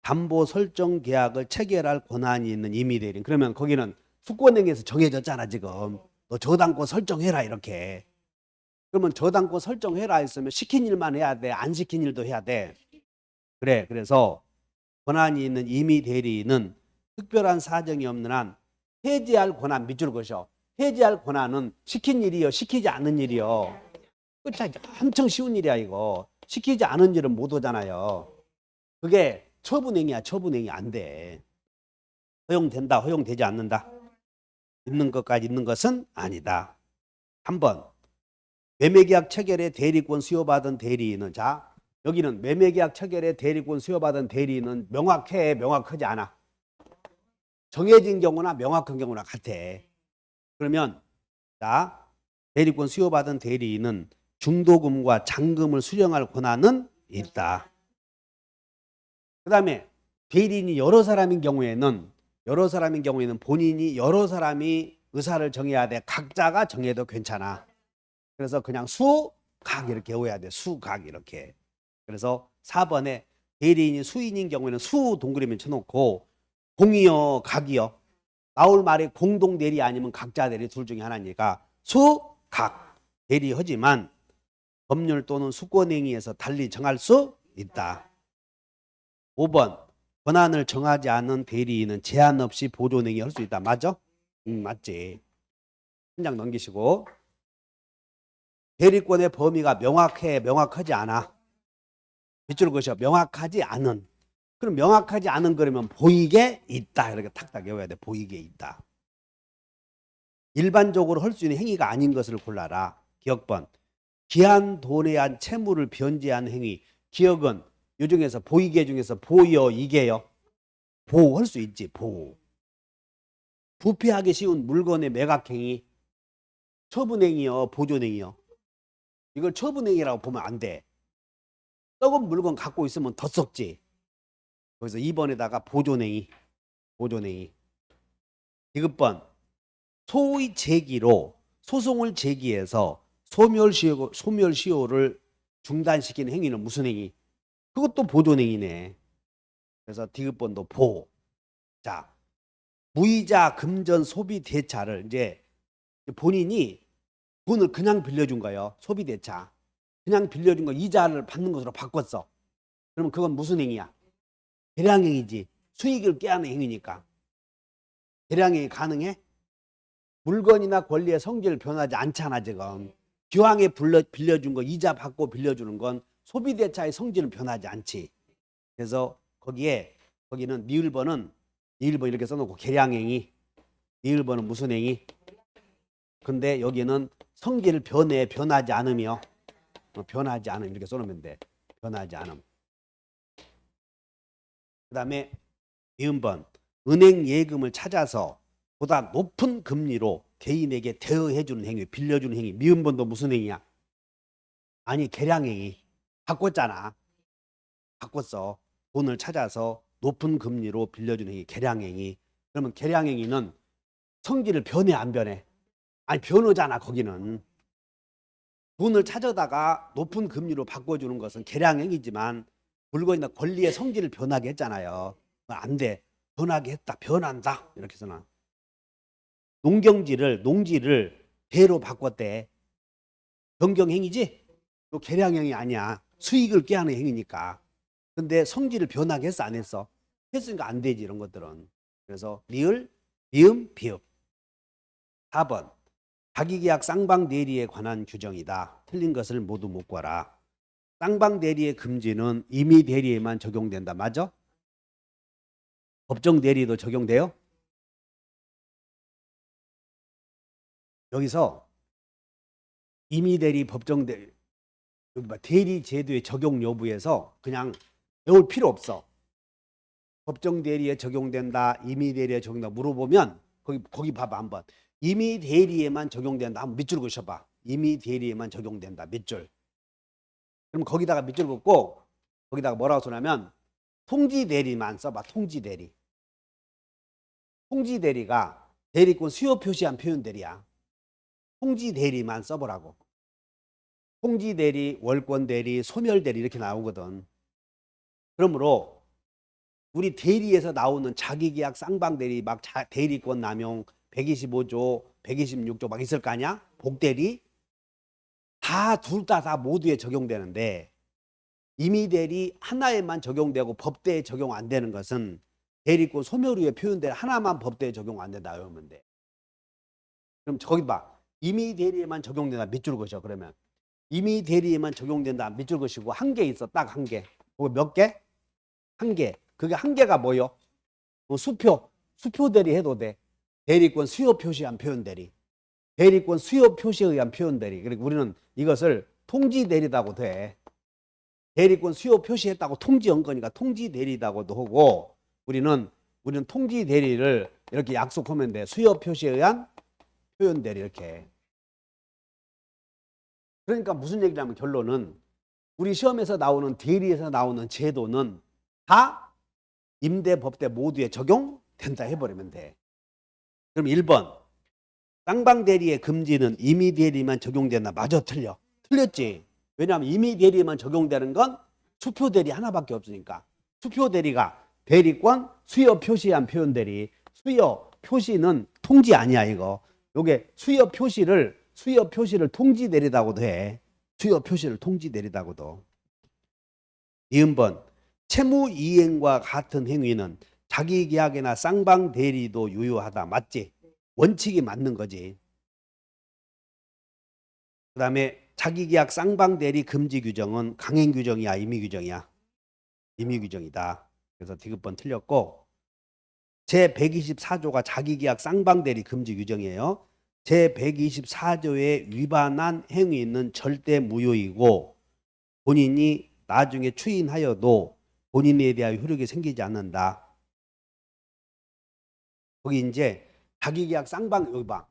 담보 설정 계약을 체결할 권한이 있는 임의대리인. 그러면 거기는 수권행위에서 정해졌잖아. 지금 너 저당권 설정해라 이렇게. 그러면 저당권 설정해라 했으면 시킨 일만 해야 돼? 안 시킨 일도 해야 돼? 그래. 그래서 권한이 있는 임의대리인은 특별한 사정이 없는 한 해지할 권한 밑줄 그으셔. 해지할 권한은 시킨 일이요, 시키지 않은 일이요. 끝이 엄청 쉬운 일이야 이거. 시키지 않은 일은 못 오잖아요. 그게 처분행위야. 처분행위 안 돼. 허용된다, 허용되지 않는다. 있는 것까지 있는 것은 아니다. 3번. 매매계약 체결에 대리권 수여받은 대리인은, 자, 여기는 매매계약 체결에 대리권 수여받은 대리인은 명확해, 명확하지 않아? 정해진 경우나 명확한 경우나 같아. 그러면 자, 대리권 수여받은 대리인은 중도금과 잔금을 수령할 권한은 있다. 그 다음에 대리인이 여러 사람인 경우에는 본인이 여러 사람이 의사를 정해야 돼. 각자가 정해도 괜찮아. 그래서 그냥 수, 각 이렇게 외워야 돼. 수, 각 이렇게. 그래서 4번에 대리인이 수인인 경우에는 수 동그라미 쳐놓고 공이요, 각이요. 나올 말이 공동 대리 아니면 각자 대리 둘 중에 하나니까 수, 각 대리하지만 법률 또는 수권행위에서 달리 정할 수 있다. 5번. 권한을 정하지 않은 대리인은 제한 없이 보존행위 할 수 있다. 맞아? 맞지. 한 장 넘기시고. 대리권의 범위가 명확해, 명확하지 않아? 밑줄 그으셔. 명확하지 않은. 그럼 명확하지 않은 그러면 보이게 있다. 이렇게 탁탁 외워야 돼. 보이게 있다. 일반적으로 할 수 있는 행위가 아닌 것을 골라라. 기억번. 기한 도래한 채무를 변제한 행위. 기억은 이 중에서 보이게 중에서 보여, 이게요. 보호할 수 있지. 보호. 부패하기 쉬운 물건의 매각행위. 처분행위요, 보존행위요. 이걸 처분행위라고 보면 안 돼. 썩은 물건 갖고 있으면 더 썩지. 그래서 2번에다가 보존행위. 보존행위. 디귿번. 소의 제기로 소송을 제기해서 소멸시효를 중단시키는 행위는 무슨 행위? 그것도 보존행위네. 그래서 디귿번도 보. 자, 무이자 금전 소비 대차를 이제 본인이 돈을 그냥 빌려준 거예요. 소비 대차. 그냥 빌려준 거 이자를 받는 것으로 바꿨어. 그러면 그건 무슨 행위야? 계량행위지. 수익을 꾀하는 행위니까. 계량행위 가능해? 물건이나 권리의 성질을 변하지 않잖아 지금. 기왕에 빌려준 거 이자 받고 빌려주는 건 소비대차의 성질은 변하지 않지. 그래서 거기는 니을번은 이렇게 써놓고 계량행위. 니을번은 무슨 행위? 근데 여기는 성질 변하지 않으며 변하지 않음 이렇게 써놓으면 돼. 변하지 않음. 그 다음에 니은번. 은행 예금을 찾아서 보다 높은 금리로 개인에게 대여해주는 행위, 빌려주는 행위. 미음번도 무슨 행위야? 아니, 계량행위. 바꿨잖아. 바꿨어. 돈을 찾아서 높은 금리로 빌려주는 행위, 계량행위. 그러면 계량행위는 성질을 변해 안 변해? 아니, 변하잖아. 거기는. 돈을 찾아다가 높은 금리로 바꿔주는 것은 계량행위지만 물건이나 권리의 성질을 변하게 했잖아요. 안 돼. 변하게 했다. 변한다. 이렇게 써놔. 농지를 대로 바꿨대. 변경행위지? 또 계량행위 아니야. 수익을 꾀하는 행위니까. 근데 성질을 변하게 했어, 안 했어? 했으니까 안 되지, 이런 것들은. 그래서 리을, 미음, 비읍. 4번. 자기계약 쌍방대리에 관한 규정이다. 틀린 것을 모두 묶어라. 쌍방대리의 금지는 임의대리에만 적용된다. 맞아? 법정대리도 적용돼요? 여기서 임의대리, 법정대리, 대리 제도의 적용 여부에서 그냥 외울 필요 없어. 법정대리에 적용된다, 임의대리에 적용된다 물어보면 거기 봐봐 한번. 임의대리에만 적용된다. 한번 밑줄 그으셔봐. 임의대리에만 적용된다. 밑줄. 그럼 거기다가 밑줄 긋고 거기다가 뭐라고 써냐면 통지대리만 써봐. 통지대리. 통지대리가 대리권 수요 표시한 표현대리야. 통지대리만 써보라고. 통지대리, 월권대리, 소멸대리 이렇게 나오거든. 그러므로 우리 대리에서 나오는 자기계약 쌍방대리 막 대리권 남용 125조, 126조 막 있을 거 아니야? 복대리 다 둘 다 모두에 적용되는데 임의대리 하나에만 적용되고 법대에 적용 안 되는 것은 대리권 소멸 후에 표현된 하나만 법대에 적용 안 된다 이러면 돼. 그럼 거기 봐. 임의대리에만 적용된다. 밑줄 그으셔. 그러면 임의대리에만 적용된다. 밑줄 그으시고 한 개 있어. 딱 한 개. 그거 몇 개? 한 개. 그게 한 개가 뭐요? 수표 대리 해도 돼. 대리권 수요 표시한 표현 대리. 대리권 수요 표시에 의한 표현 대리. 그리고 우리는 이것을 통지 대리라고 돼. 대리권 수요 표시했다고 통지한 거니까 통지 대리라고도 하고 우리는 통지 대리를 이렇게 약속하면 돼. 수요 표시에 의한 표현 대리 이렇게. 그러니까 무슨 얘기냐면 결론은 우리 시험에서 나오는 대리에서 나오는 제도는 다 임대, 법대 모두에 적용된다 해버리면 돼. 그럼 1번. 쌍방대리의 금지는 임의대리만 적용된다. 맞아, 틀려? 틀렸지. 왜냐하면 임의대리만 적용되는 건 수표대리 하나밖에 없으니까. 수표대리가 대리권 수요 표시한 표현대리. 수요 표시는 통지 아니야 이거. 요게 수요 표시를 통지대리라고도 해. 수요 표시를 통지대리라고도. 2번. 채무이행과 같은 행위는 자기계약이나 쌍방대리도 유효하다. 맞지? 원칙이 맞는 거지. 그 다음에 자기계약 쌍방대리 금지 규정은 강행 규정이야, 임의 규정이야? 임의 규정이다. 그래서 디귿번 틀렸고 제124조가 자기계약 쌍방대리 금지 규정이에요. 제124조에 위반한 행위는 절대 무효이고 본인이 나중에 추인하여도 본인에 대하여 효력이 생기지 않는다. 거기 이제 자기계약 쌍방, 여기 봐.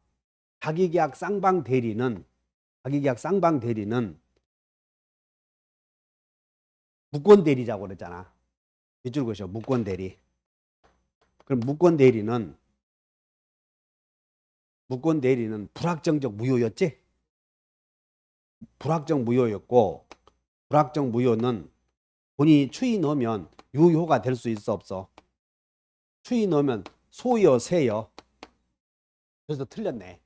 자기계약 쌍방 대리는 무권 대리자고 그랬잖아. 밑줄 그으셔. 무권 대리. 그럼 무권 대리는 불확정적 무효였지? 불확정 무효였고 불확정 무효는 본인이 추인하면 유효가 될 수 있어 없어? 추인하면 소여 세여. 그래서 틀렸네.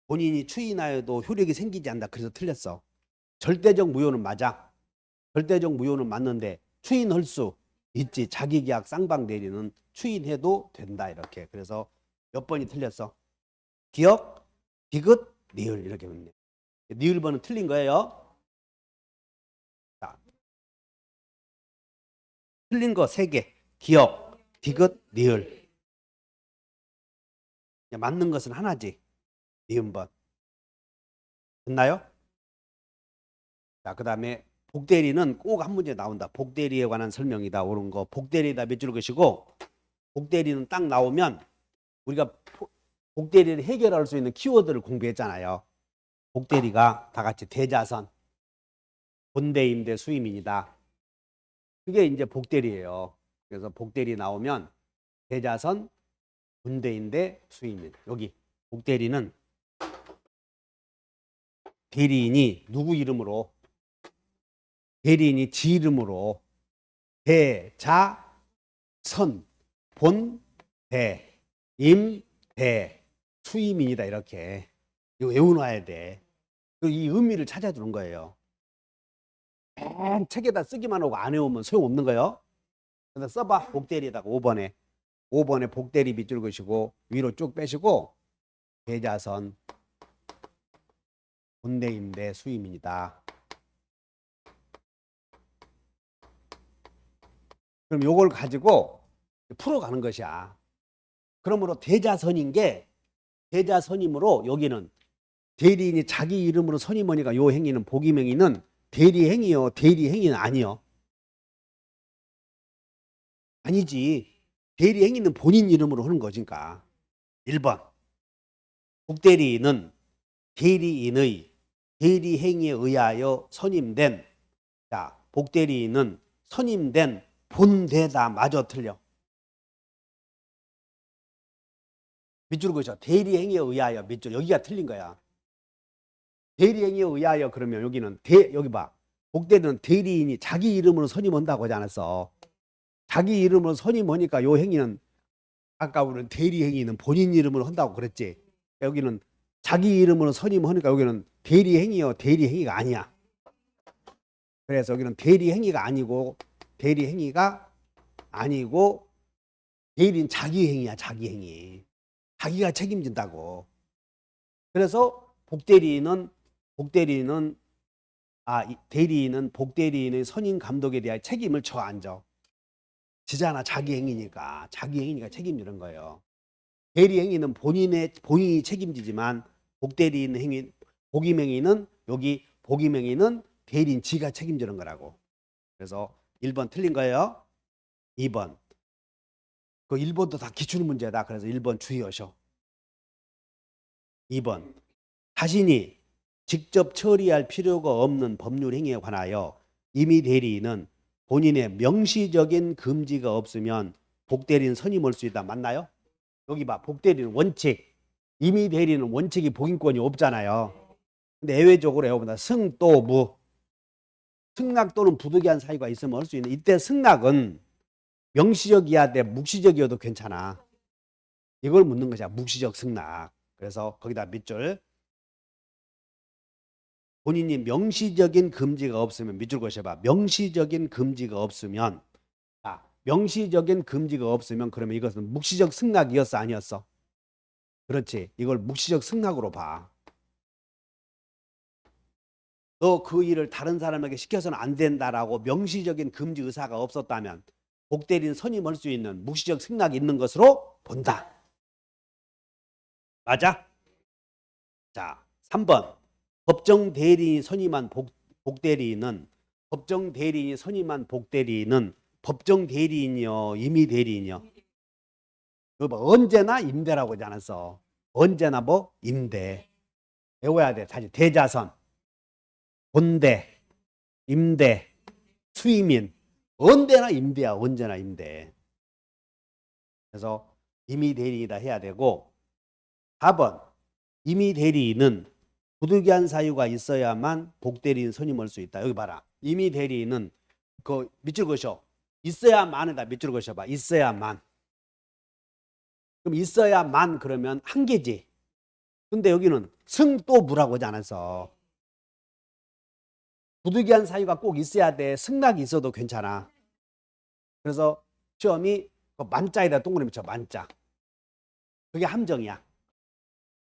본인이 추인하여도 효력이 생기지 않는다. 그래서 틀렸어. 절대적 무효는 맞아. 절대적 무효는 맞는데 추인할 수 있지. 자기계약 쌍방대리는 추인해도 된다. 이렇게. 그래서 몇 번이 틀렸어? 기억, 디귿, 니을 이렇게 묻네. 니을 번은 틀린 거예요. 자, 틀린 거 3개. 기억, 디귿, 니을. 맞는 것은 하나지. 니은번. 됐나요? 자, 그 다음에 복대리는 꼭 한 문제 나온다. 복대리에 관한 설명이다. 옳은 거. 복대리에다 몇 줄 그시고 복대리는 딱 나오면 우리가 복대리를 해결할 수 있는 키워드를 공부했잖아요. 복대리가 다 같이 대자선, 본대임대 수임인이다. 그게 이제 복대리예요. 그래서 복대리 나오면 대자선, 본대임대 수임인. 여기 복대리는 대리인이 누구 이름으로? 대리인이 지 이름으로 대자선, 본, 대, 임, 대, 수임인이다. 이렇게 이거 외워놔야 돼. 이 의미를 찾아주는 거예요. 맨 책에다 쓰기만 하고 안 해오면 소용없는 거예요. 그래서 써봐. 복대리에다가 5번에 복대리 밑줄 그시고 위로 쭉 빼시고 대자선 본대임대 수임입니다. 그럼 요걸 가지고 풀어가는 것이야. 그러므로 대자선인 게 대자선임으로 여기는 대리인이 자기 이름으로 선임하니까 요 행위는 복임행위는 대리행위요. 대리행위는 아니요. 아니지. 대리행위는 본인 이름으로 하는 거니까. 1번. 복대리인은 대리인의 대리행위에 의하여 선임된, 자, 복대리인은 선임된 본대다. 마저 틀려. 밑줄 그죠? 대리행위에 의하여 밑줄. 여기가 틀린 거야. 대리행위에 의하여 그러면 여기는 여기 봐. 복대리는 대리인이 자기 이름으로 선임한다고 하지 않았어. 자기 이름으로 선임하니까 요 행위는 아까 우리는 대리행위는 본인 이름으로 한다고 그랬지. 여기는 자기 이름으로 선임하니까 여기는 대리행위요. 대리행위가 아니야. 그래서 여기는 대리행위가 아니고 대리인 자기 행위야. 자기 행위. 자기가 책임진다고. 그래서 대리인은 복대리인의 선임 감독에 대한 책임을 져 앉아. 지잖아. 자기 행위니까 책임지는 거예요. 대리 행위는 본인이 책임지지만 복대리인 행위, 복임행위는 여기 복임행위는 대리인 지가 책임지는 거라고. 그래서 1번 틀린 거예요. 2번. 그 1번도 다 기출 문제다. 그래서 1번 주의하셔. 2번. 자신이 직접 처리할 필요가 없는 법률 행위에 관하여 임의 대리인은 본인의 명시적인 금지가 없으면 복대리인 선임할 수 있다. 맞나요? 여기 봐. 복대리인 원칙. 임의 대리인은 원칙이 복임권이 없잖아요. 근데 예외적으로 여러분들 승, 또, 무. 승낙 또는 부득이한 사유가 있으면 할 수 있는, 이때 승낙은 명시적이어야 돼. 묵시적이어도 괜찮아. 이걸 묻는 것이야. 묵시적 승낙. 그래서 거기다 밑줄. 본인이 명시적인 금지가 없으면 밑줄 그으셔봐. 명시적인 금지가 없으면, 명시적인 금지가 없으면 그러면 이것은 묵시적 승낙이었어, 아니었어? 그렇지. 이걸 묵시적 승낙으로 봐. 너 그 일을 다른 사람에게 시켜서는 안 된다라고 명시적인 금지 의사가 없었다면 복대리인 선임할 수 있는 묵시적 승낙이 있는 것으로 본다. 맞아? 자, 3번. 법정 대리인이 선임한 복대리인은 법정 대리인이 선임한 복대리인은 법정 대리인이요, 임의 대리인이요? 언제나 임대라고 하지 않았어. 언제나 뭐? 임대. 외워야 돼. 다시 대자선, 본대, 임대, 수임인. 언제나 임대야. 언제나 임대. 그래서 임의 대리인이다 해야 되고, 4번. 임의 대리인은 부득이한 사유가 있어야만 복대리인 선임할 수 있다. 여기 봐라. 임의 대리인은 그 밑줄 그으셔. 있어야만이다. 밑줄 그으셔봐. 있어야만. 그럼 있어야만 그러면 한 개지. 근데 여기는 승, 또, 무라고 하지 않았어. 부득이한 사유가 꼭 있어야 돼. 승낙이 있어도 괜찮아. 그래서 시험이 만자에다 동그라미 쳐. 만자. 그게 함정이야.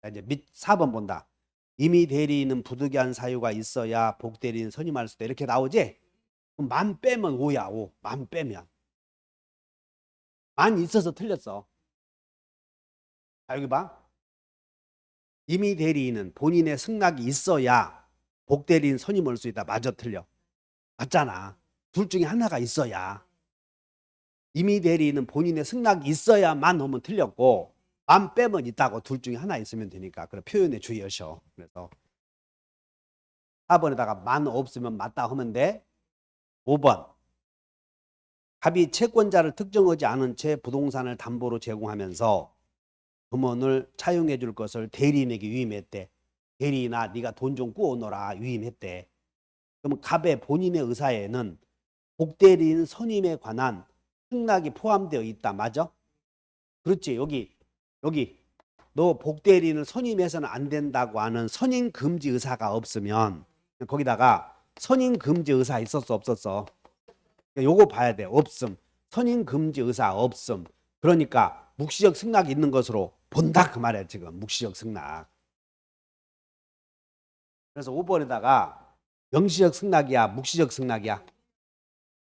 이제 4번 본다. 임의 대리인은 부득이한 사유가 있어야 복대리인 선임할 수 있다. 이렇게 나오지? 그럼 만 빼면 5야. 5. 만 빼면. 만 있어서 틀렸어. 자, 여기 봐. 임의 대리인은 본인의 승낙이 있어야 복대리인 선임할 수 있다. 맞아, 틀려? 맞잖아. 둘 중에 하나가 있어야. 임의 대리인은 본인의 승낙이 있어야만 하면 틀렸고, 만 빼면 있다고 둘 중에 하나 있으면 되니까. 그래, 표현에 주의하셔. 그래서 4번에다가 만 없으면 맞다 하면 돼. 5번. 갑이 채권자를 특정하지 않은 채 부동산을 담보로 제공하면서 금원을 차용해 줄 것을 대리인에게 위임했대. 대리인아, 네가 돈 좀 꾸어놓으라 위임했대. 그럼 갑의 본인의 의사에는 복대리인 선임에 관한 승낙이 포함되어 있다. 맞아? 그렇지. 여기 너 복대리인을 선임해서는 안 된다고 하는 선임 금지 의사가 없으면 거기다가 선임 금지 의사 있었어 없었어? 요거 봐야 돼. 없음. 선임 금지 의사 없음. 그러니까 묵시적 승낙이 있는 것으로 본다 그 말이야 지금. 묵시적 승낙. 그래서 5번에다가 명시적 승낙이야 묵시적 승낙이야.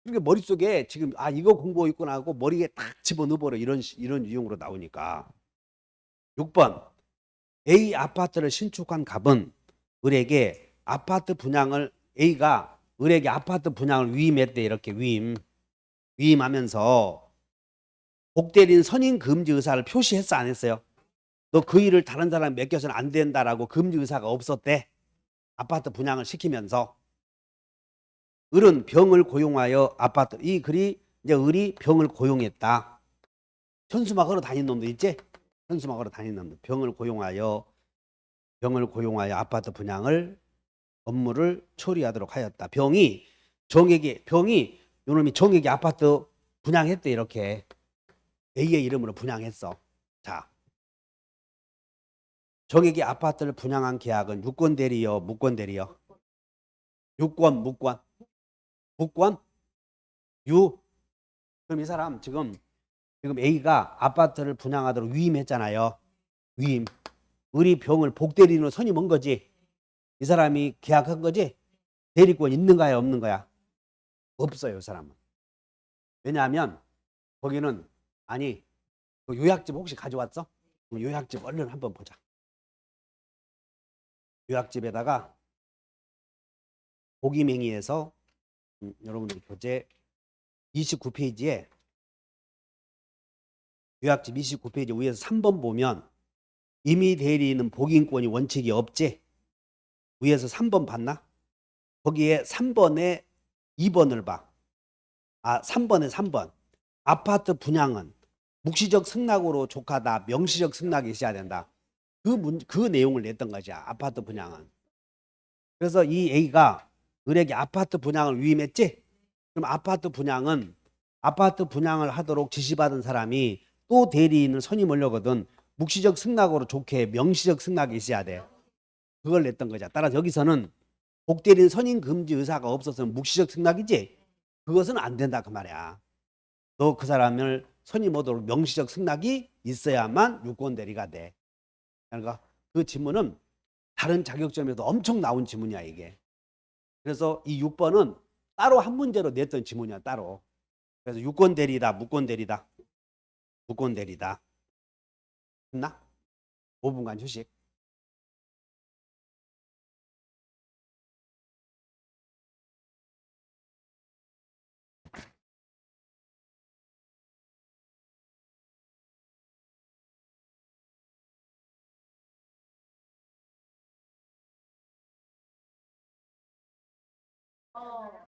그러니까 머릿속에 지금 아 이거 공부 있구나 하고 머리에 딱 집어넣어버려 이런 유형으로 나오니까. 6번 A 아파트를 신축한 갑은 을에게 아파트 분양을 A가 을에게 아파트 분양을 위임했대. 이렇게 위임하면서 복대리인 선임 금지 의사를 표시했어 안 했어요? 너 그 일을 다른 사람 맡겨서는 안 된다라고 금지 의사가 없었대. 아파트 분양을 시키면서 을은 병을 고용하여 아파트 이 글이 이제 을이 병을 고용했다. 현수막으로 다닌 놈도 있지? 현수막으로 다닌 놈도 병을 고용하여 아파트 분양을 업무를 처리하도록 하였다. 병이 요놈이 정에게 아파트 분양했대. 이렇게 A의 이름으로 분양했어. 자, 정에게 아파트를 분양한 계약은 유권 대리요 무권 대리요? 유권 무권 유. 그럼 이 사람 지금 A가 아파트를 분양하도록 위임했잖아요. 위임. 을이 병을 복대리인으로 선임한 거지. 이 사람이 계약한 거지. 대리권 있는 거야 없는 거야? 없어요. 이 사람은. 왜냐하면 거기는 아니 그 요약집 혹시 가져왔어? 요약집 얼른 한번 보자. 요약집에다가 복임행위에서 여러분들 교재 29페이지에 요약집 29페이지 위에서 3번 보면 임의 대리인은 복임권이 원칙이 없지? 위에서 3번 봤나? 거기에 3번에 2번을 봐. 3번에 3번. 아파트 분양은 묵시적 승낙으로 족하다. 명시적 승낙이 있어야 된다. 그 내용을 냈던 거지. 아파트 분양은. 그래서 이 A가 을에게 아파트 분양을 위임했지? 그럼 아파트 분양을 하도록 지시받은 사람이 또 대리인을 선임하려거든 묵시적 승낙으로 좋게 명시적 승낙이 있어야 돼. 그걸 냈던 거죠. 따라서 여기서는 복대리인 선임 금지 의사가 없어서는 묵시적 승낙이지? 그것은 안 된다 그 말이야. 너 그 사람을 선임하도록 명시적 승낙이 있어야만 유권 대리가 돼. 그러니까 그 지문은 다른 자격점에도 엄청 나온 지문이야 이게. 그래서 이 6번은 따로 한 문제로 냈던 지문이야 따로. 그래서 유권 대리다 무권 대리다. 무권 대리다. 됐나? 5분간 휴식.